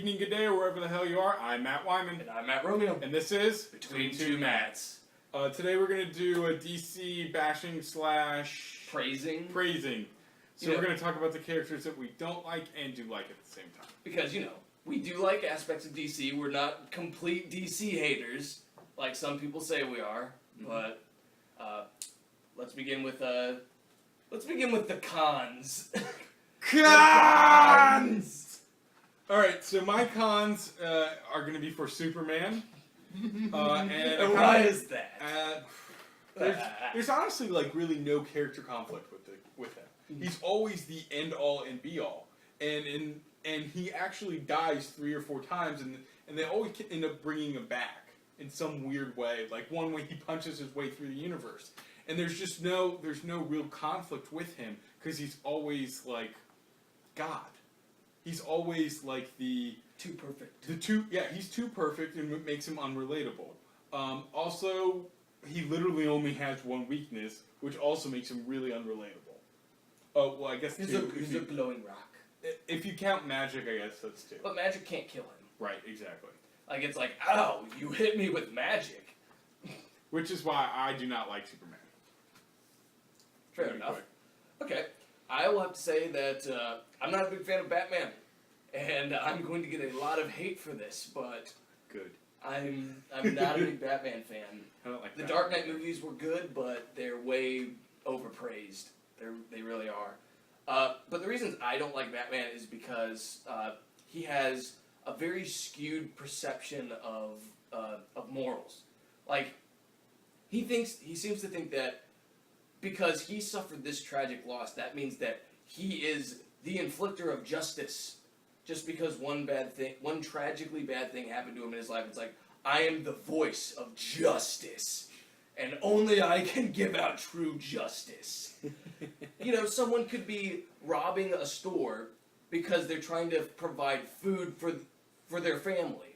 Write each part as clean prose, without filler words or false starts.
evening, good day, or wherever the hell you are. I'm Matt Wyman. And I'm Matt Romeo. And this is Between Two Matts. Today we're going to do a DC bashing slash... Praising. So we're going to talk about the characters that we don't like and do like at the same time. Because, we do like aspects of DC. We're not complete DC haters, like some people say we are. Mm-hmm. But let's begin with the cons. Cons! Alright, so my cons are going to be for Superman. And why is that? There's honestly really no character conflict with him. He's always the end all and be all, and he actually dies 3 or 4 times, and they always end up bringing him back in some weird way. Like one way he punches his way through the universe, and there's no real conflict with him because he's always like God. He's always like too perfect. He's too perfect, and it makes him unrelatable. Also, he literally only has one weakness, which also makes him really unrelatable. Oh, well, I guess he's a glowing rock. If you count magic, I guess that's 2. But magic can't kill him. Right, exactly. Like, it's like, ow, you hit me with magic. Which is why I do not like Superman. Fair enough. Okay, I will have to say that I'm not a big fan of Batman. And I'm going to get a lot of hate for this, but... Good. I'm not a big Batman fan. I don't like the Dark Knight movies were good, but they're way overpraised. They really are. But the reasons I don't like Batman is because he has a very skewed perception of morals. Like, he seems to think that because he suffered this tragic loss, that means that he is the inflictor of justice. Just because one tragically bad thing happened to him in his life, it's like, I am the voice of justice, and only I can give out true justice. Someone could be robbing a store because they're trying to provide food for their family.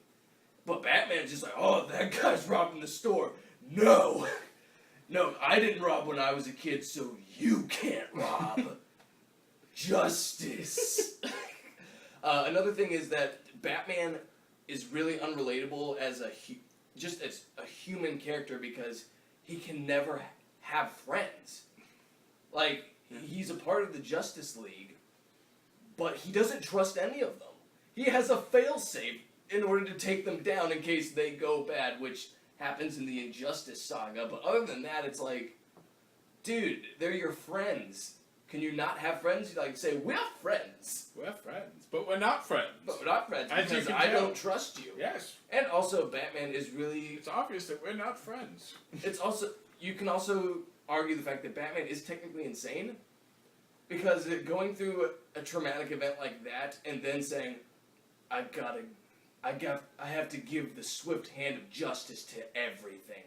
But Batman's just like, oh, that guy's robbing the store. No, I didn't rob when I was a kid, so you can't rob. Justice. Another thing is that Batman is really unrelatable as a human character because he can never have friends. Like, he's a part of the Justice League, but he doesn't trust any of them. He has a failsafe in order to take them down in case they go bad, which happens in the Injustice saga. But other than that, it's like, dude, they're your friends. Can you not have friends? You say, we're friends. We're friends, but we're not friends. Because I don't trust you. Yes. And also, Batman is really... It's obvious that we're not friends. You can also argue the fact that Batman is technically insane. Because going through a traumatic event like that and then saying, I have to give the swift hand of justice to everything.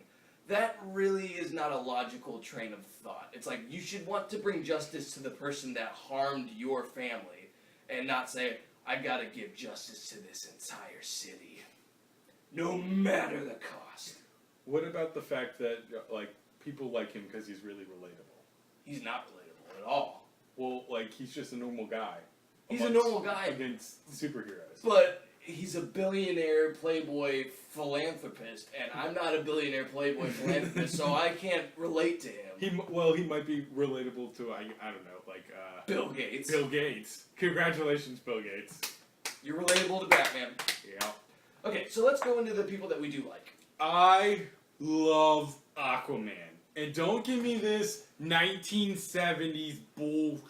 That really is not a logical train of thought. It's like, you should want to bring justice to the person that harmed your family, and not say, I gotta give justice to this entire city. No matter the cost. What about the fact that, people like him because he's really relatable? He's not relatable at all. Well, he's just a normal guy. He's a normal guy. Against superheroes. But he's a billionaire playboy philanthropist, and I'm not a billionaire playboy philanthropist, so I can't relate to him. He might be relatable to, I don't know, Bill Gates. Bill Gates. Congratulations, Bill Gates. You're relatable to Batman. Yeah. Okay, so let's go into the people that we do like. I love Aquaman. And don't give me this 1970s bull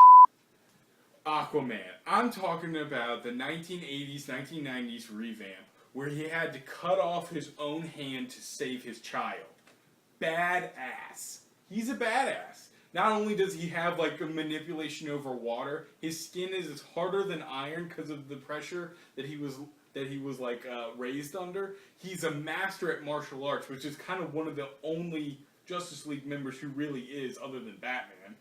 Aquaman. I'm talking about the 1980s, 1990s revamp where he had to cut off his own hand to save his child. Badass. He's a badass. Not only does he have a manipulation over water, his skin is harder than iron because of the pressure that he was raised under. He's a master at martial arts, which is kind of one of the only Justice League members who really is, other than Batman.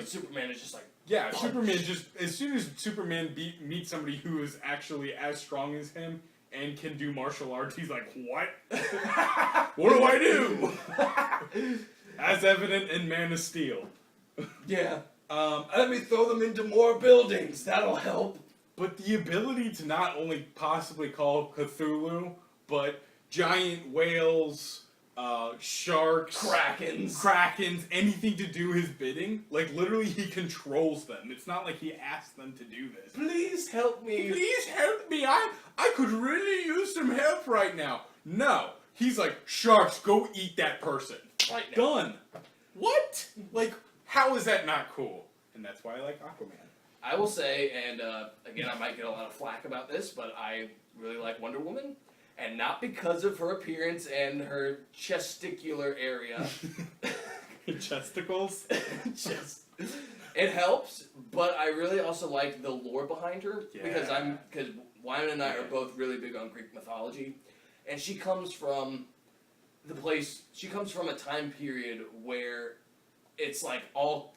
Superman is just like... Yeah, punch. Superman just... As soon as Superman meets somebody who is actually as strong as him and can do martial arts, he's like, what? What do I do? As evident in Man of Steel. Yeah. Let me throw them into more buildings. That'll help. But the ability to not only possibly call Cthulhu, but giant whales, sharks, krakens, anything to do his bidding, like literally he controls them. It's not like he asks them to do this. Please help me. Please help me. I could really use some help right now. No. He's like, sharks, go eat that person. Right now. Done. What? Like, how is that not cool? And that's why I like Aquaman. I will say, and again, I might get a lot of flack about this, but I really like Wonder Woman. And not because of her appearance and her chesticular area. Chesticles? It helps, but I really also like the lore behind her. Yeah. Because Wyman and I are both really big on Greek mythology. And she comes from a time period where it's like all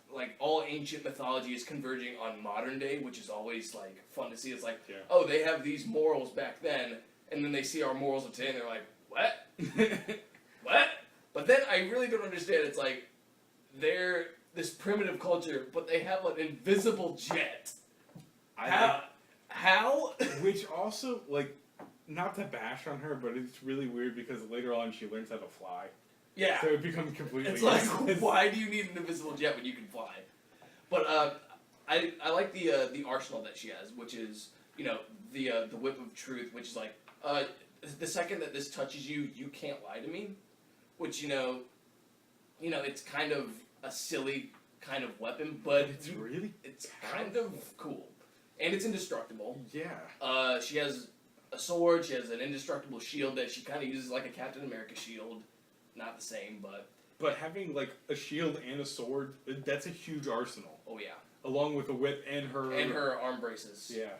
ancient mythology is converging on modern day, which is always like fun to see. It's like, oh, they have these morals back then, and then they see our morals of today, and they're like, what? What? But then I really don't understand. It's like they're this primitive culture, but they have an invisible jet. How? Which also, like, not to bash on her, but it's really weird because later on she learns how to fly. Yeah. So it becomes completely It's like, why do you need an invisible jet when you can fly? But I like the arsenal that she has, which is, you know, the whip of truth, which is like, the second that this touches you, you can't lie to me. Which, you know, it's kind of a silly kind of weapon, but it's kind of cool. And it's indestructible. Yeah. She has a sword, she has an indestructible shield that she kind of uses like a Captain America shield. Not the same, but... But having, like, a shield and a sword, that's a huge arsenal. Oh, yeah. Along with a whip and her... And her arm braces. Yeah.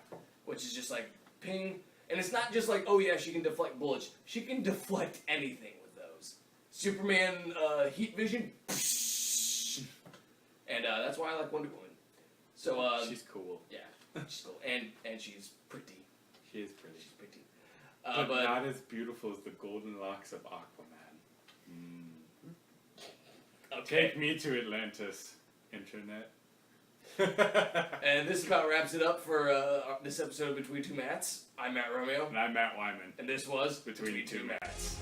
Which is just like, ping. And it's not just like, oh yeah, she can deflect bullets. She can deflect anything with those. Superman heat vision. And that's why I like Wonder Woman. So, she's cool. Yeah, she's cool. And she's pretty. She is pretty. She's pretty. But not as beautiful as the golden locks of Aquaman. Okay. Take me to Atlantis, Internet. And this about wraps it up for this episode of Between Two Mats. I'm Matt Romeo. And I'm Matt Wyman. And this was Between Two Mats.